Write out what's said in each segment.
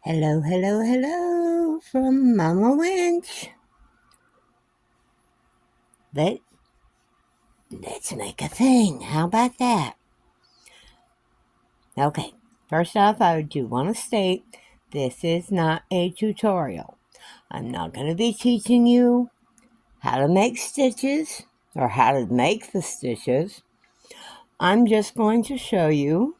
Hello, hello, hello from Mama Winch. Let's make a thing. How about that? Okay, first off, I do want to state this is not a tutorial. I'm not going to be teaching you how to make stitches or how to make the stitches. I'm just going to show you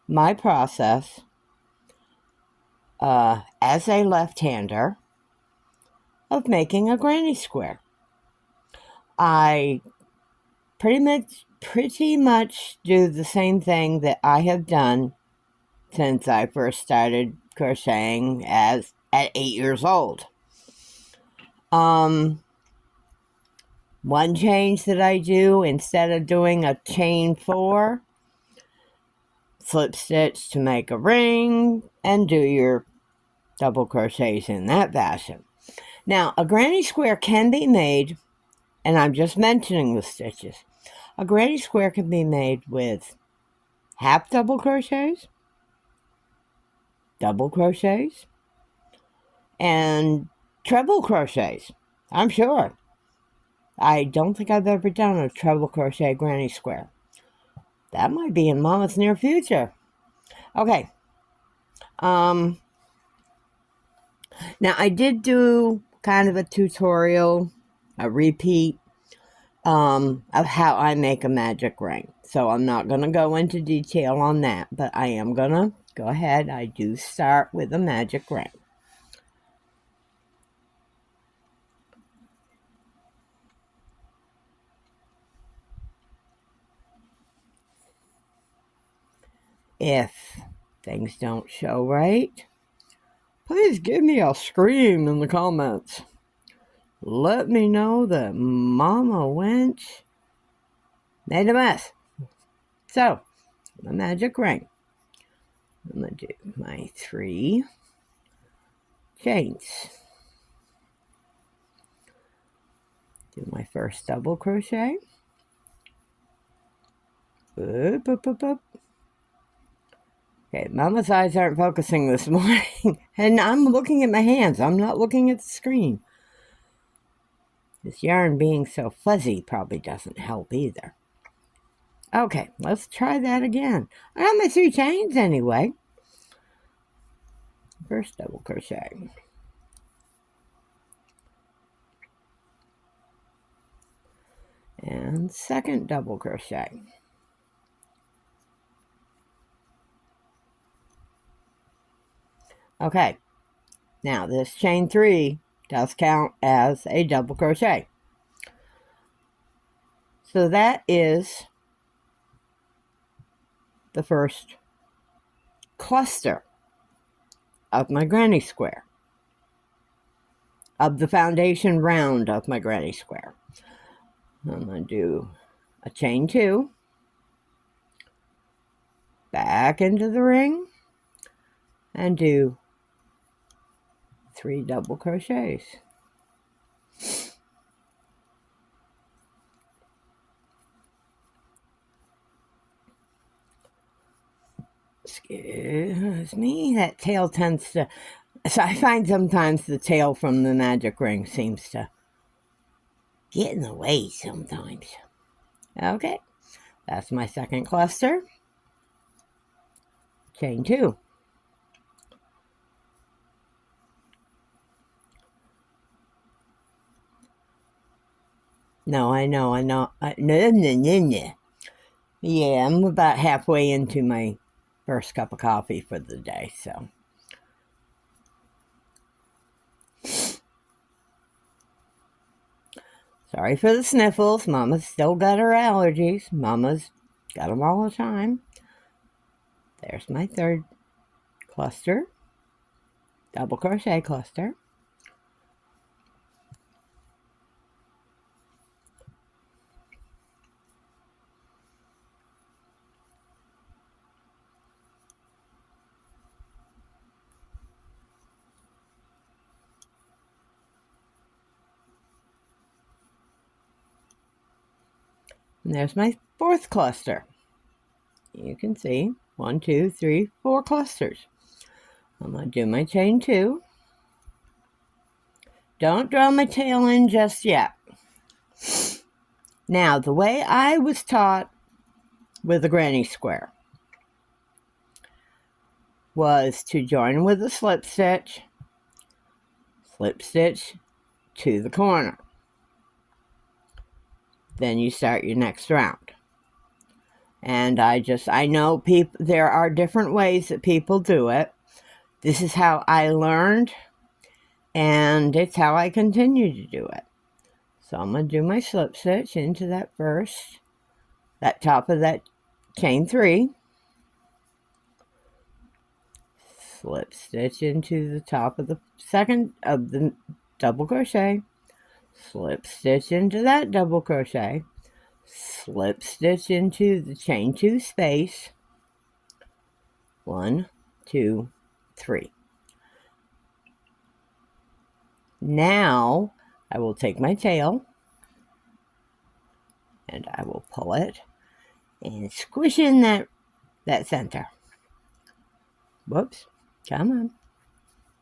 my process as a left-hander of making a granny square. I pretty much do the same thing that I have done since I first started crocheting at 8 years old. One change that I do, instead of doing a chain 4, slip stitch to make a ring and do your double crochets in that fashion. Now, a granny square can be made, and I'm just mentioning the stitches. A granny square can be made with half double crochets, double crochets, and treble crochets. I'm sure. I don't think I've ever done a treble crochet granny square. That might be in Mama's near future. Okay. Now I did do kind of a tutorial, a repeat, of how I make a magic ring. So I'm not going to go into detail on that, but I am going to go ahead. I do start with a magic ring. If things don't show right, please give me a scream in the comments. Let me know that Mama Winch made a mess. So, the magic ring. I'm going to do my 3 chains. Do my first double crochet. Boop, boop, boop, boop. Okay, Mama's eyes aren't focusing this morning. And I'm looking at my hands. I'm not looking at the screen. This yarn being so fuzzy probably doesn't help either. Okay, let's try that again. I got my 3 chains anyway. First double crochet. And second double crochet. Okay, now this chain 3 does count as a double crochet. So that is the first cluster of my granny square, of the foundation round of my granny square. I'm going to do a chain 2, back into the ring, and do 3 double crochets. Excuse me, that tail tends to, so I find sometimes the tail from the magic ring seems to get in the way sometimes. Okay, that's my second cluster. Chain 2. No, I know. No. Yeah, I'm about halfway into my first cup of coffee for the day, so. Sorry for the sniffles. Mama's still got her allergies. Mama's got them all the time. There's my third cluster. Double crochet cluster. And there's my fourth cluster. You can see 1, 2, 3, 4 clusters. I'm going to do my chain 2. Don't draw my tail in just yet. Now, the way I was taught with a granny square was to join with a slip stitch to the corner. Then you start your next round. And I know there are different ways that people do it. This is how I learned, and it's how I continue to do it. So I'm going to do my slip stitch into that top of that chain 3. Slip stitch into the top of the second of the double crochet. Slip stitch into that double crochet. Slip stitch into the chain 2 space. 1, 2, 3. Now I will take my tail and I will pull it and squish in that center. Whoops. Come on.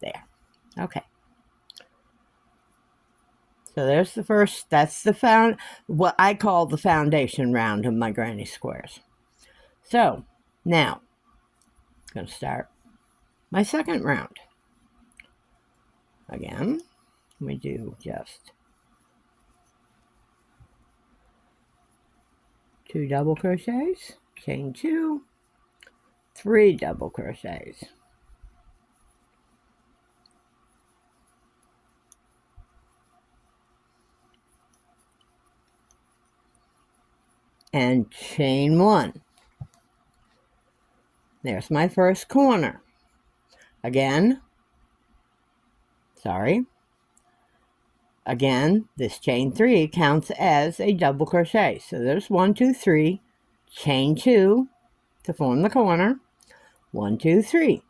There. Okay. So there's the first, that's what I call the foundation round of my granny squares. So now I'm going to start my second round. Again, we do just 2 double crochets, chain 2, 3 double crochets. And chain 1. There's my first corner. Again, this chain 3 counts as a double crochet. So there's 1, 2, 3, chain 2 to form the corner. 1, 2, 3.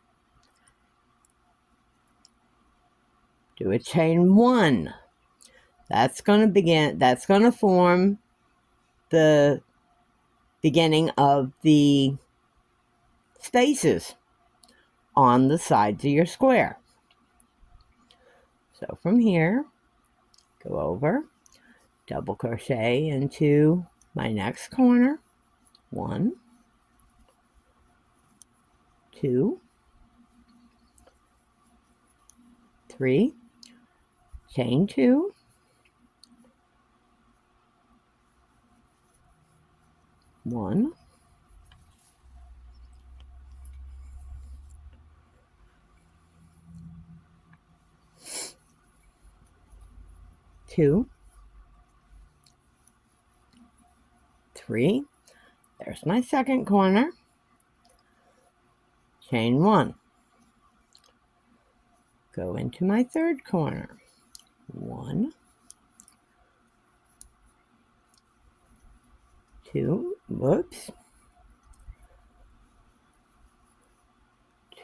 Do a chain 1. That's going to form the beginning of the spaces on the sides of your square. So from here, go over, double crochet into my next corner. 1, 2, 3, chain 2, 1, 2, 3. There's my second corner. Chain 1. Go into my third corner. 1, 2, whoops,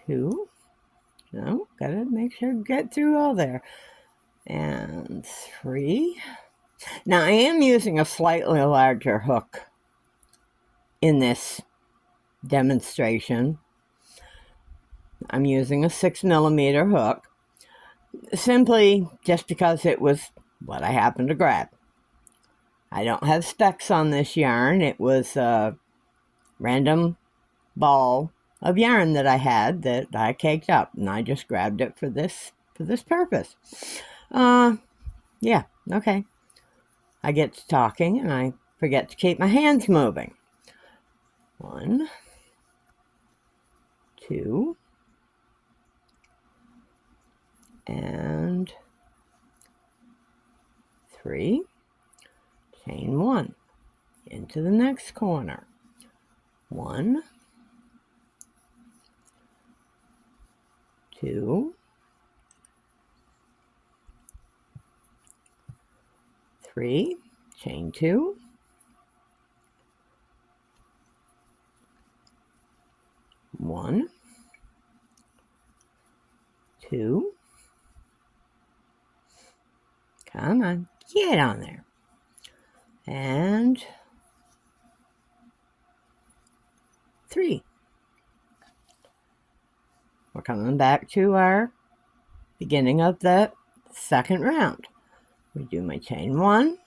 2, no, gotta make sure to get through all there, and 3. Now I am using a slightly larger hook in this demonstration. I'm using a 6mm hook, simply just because it was what I happened to grab. I don't have specs on this yarn. It was a random ball of yarn that I had that I caked up, and I just grabbed it for this purpose. Yeah, okay. I get to talking and I forget to keep my hands moving. 1, 2, and 3. Chain 1 into the next corner. 1, 2, 3, chain 2, 1, 2, come on, get on there, and 3. We're coming back to our beginning of the second round. We do my chain 1,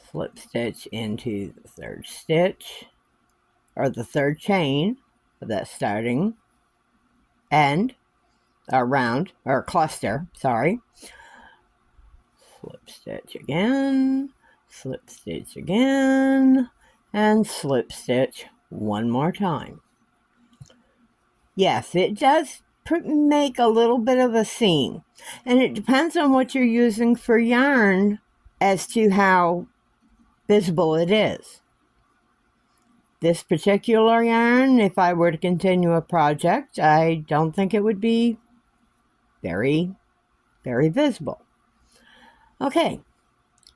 slip stitch into the third stitch, or the third chain of that starting end, or round, or cluster, sorry. Slip stitch again, slip stitch again, and slip stitch one more time. Yes, it does make a little bit of a seam, and it depends on what you're using for yarn as to how visible it is. This particular yarn, if I were to continue a project, I don't think it would be very, very visible. Okay,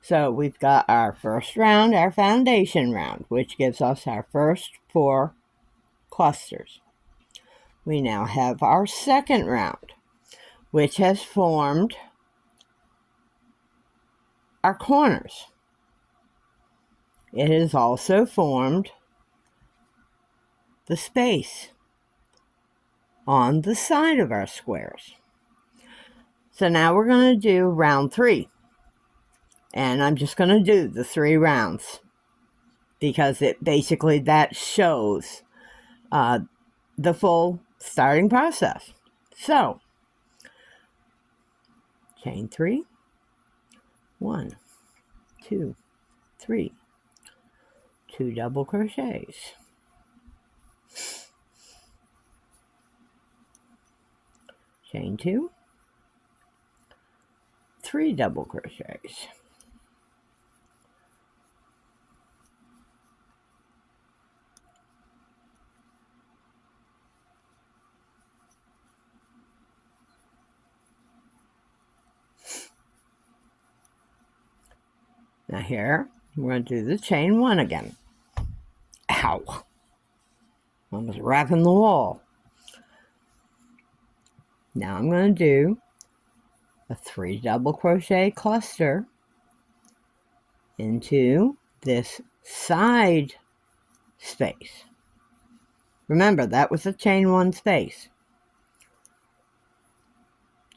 so we've got our first round, our foundation round, which gives us our first 4 clusters. We now have our second round, which has formed our corners. It has also formed the space on the side of our squares. So now we're going to do round 3. And I'm just going to do the 3 rounds because it basically that shows the full starting process. So, chain 3, 1, 2, 3, 2 double crochets, chain 2, 3 double crochets, now here we're going to do the chain 1 again. Ow! I was wrapping the wall. Now I'm going to do a 3 double crochet cluster into this side space. Remember, that was a chain 1 space.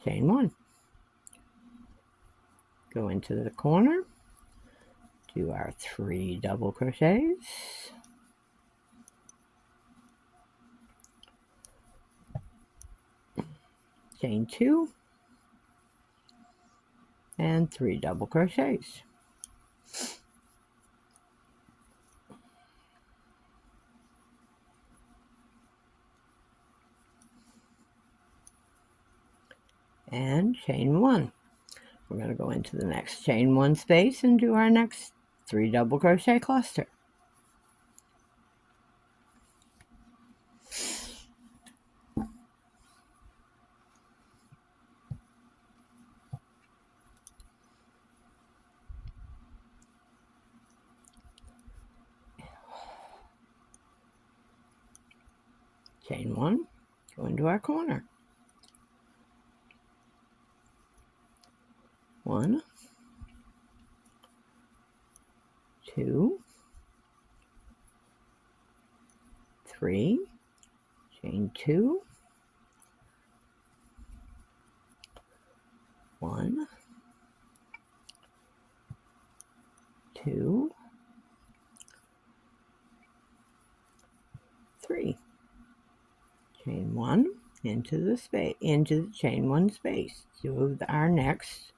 Chain 1. Go into the corner, do our 3 double crochets, chain 2, and 3 double crochets. And chain 1. We're going to go into the next chain 1 space and do our next 3 double crochet cluster. Chain 1, go into our corner. 1, 2, 3, chain 2, 1, 2, 3. Chain 1 into the chain 1 space. Do our next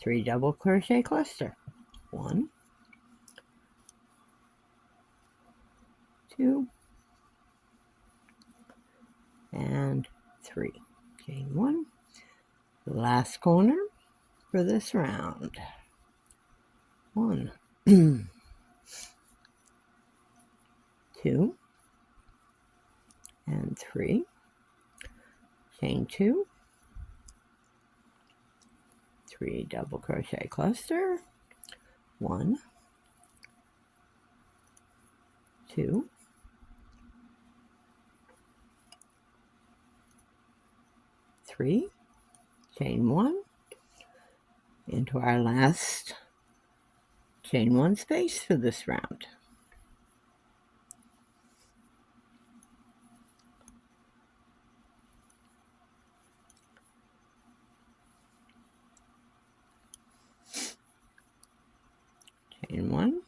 3 double crochet cluster. 1, 2, and 3. Chain 1. Last corner for this round. 1, 2, and 3. Chain 2. 3 double crochet cluster. 1, 2, 3, chain 1 into our last chain 1 space for this round. chain 1,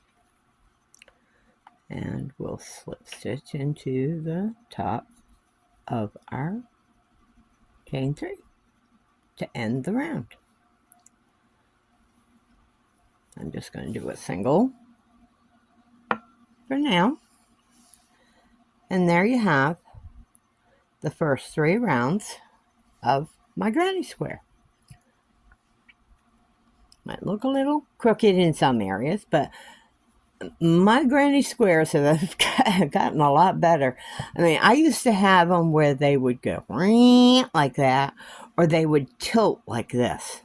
and we'll slip stitch into the top of our chain 3 to end the round. I'm just going to do a single for now. And there you have the first 3 rounds of my granny square. Might look a little crooked in some areas, but my granny squares have gotten a lot better. I mean, I used to have them where they would go like that, or they would tilt like this.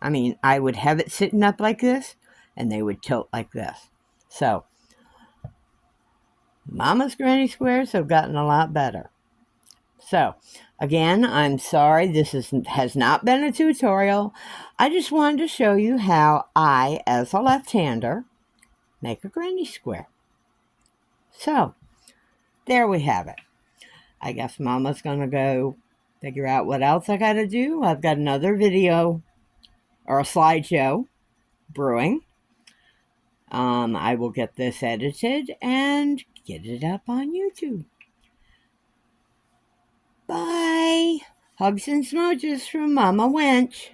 I mean, I would have it sitting up like this, and they would tilt like this. So, Mama's granny squares have gotten a lot better. So, again, I'm sorry this has not been a tutorial. I just wanted to show you how I, as a left-hander, make a granny square. So, there we have it. I guess Mama's going to go figure out what else I got to do. I've got another video or a slideshow brewing. I will get this edited and get it up on YouTube. Bye. Hugs and smooches from Mama Winch.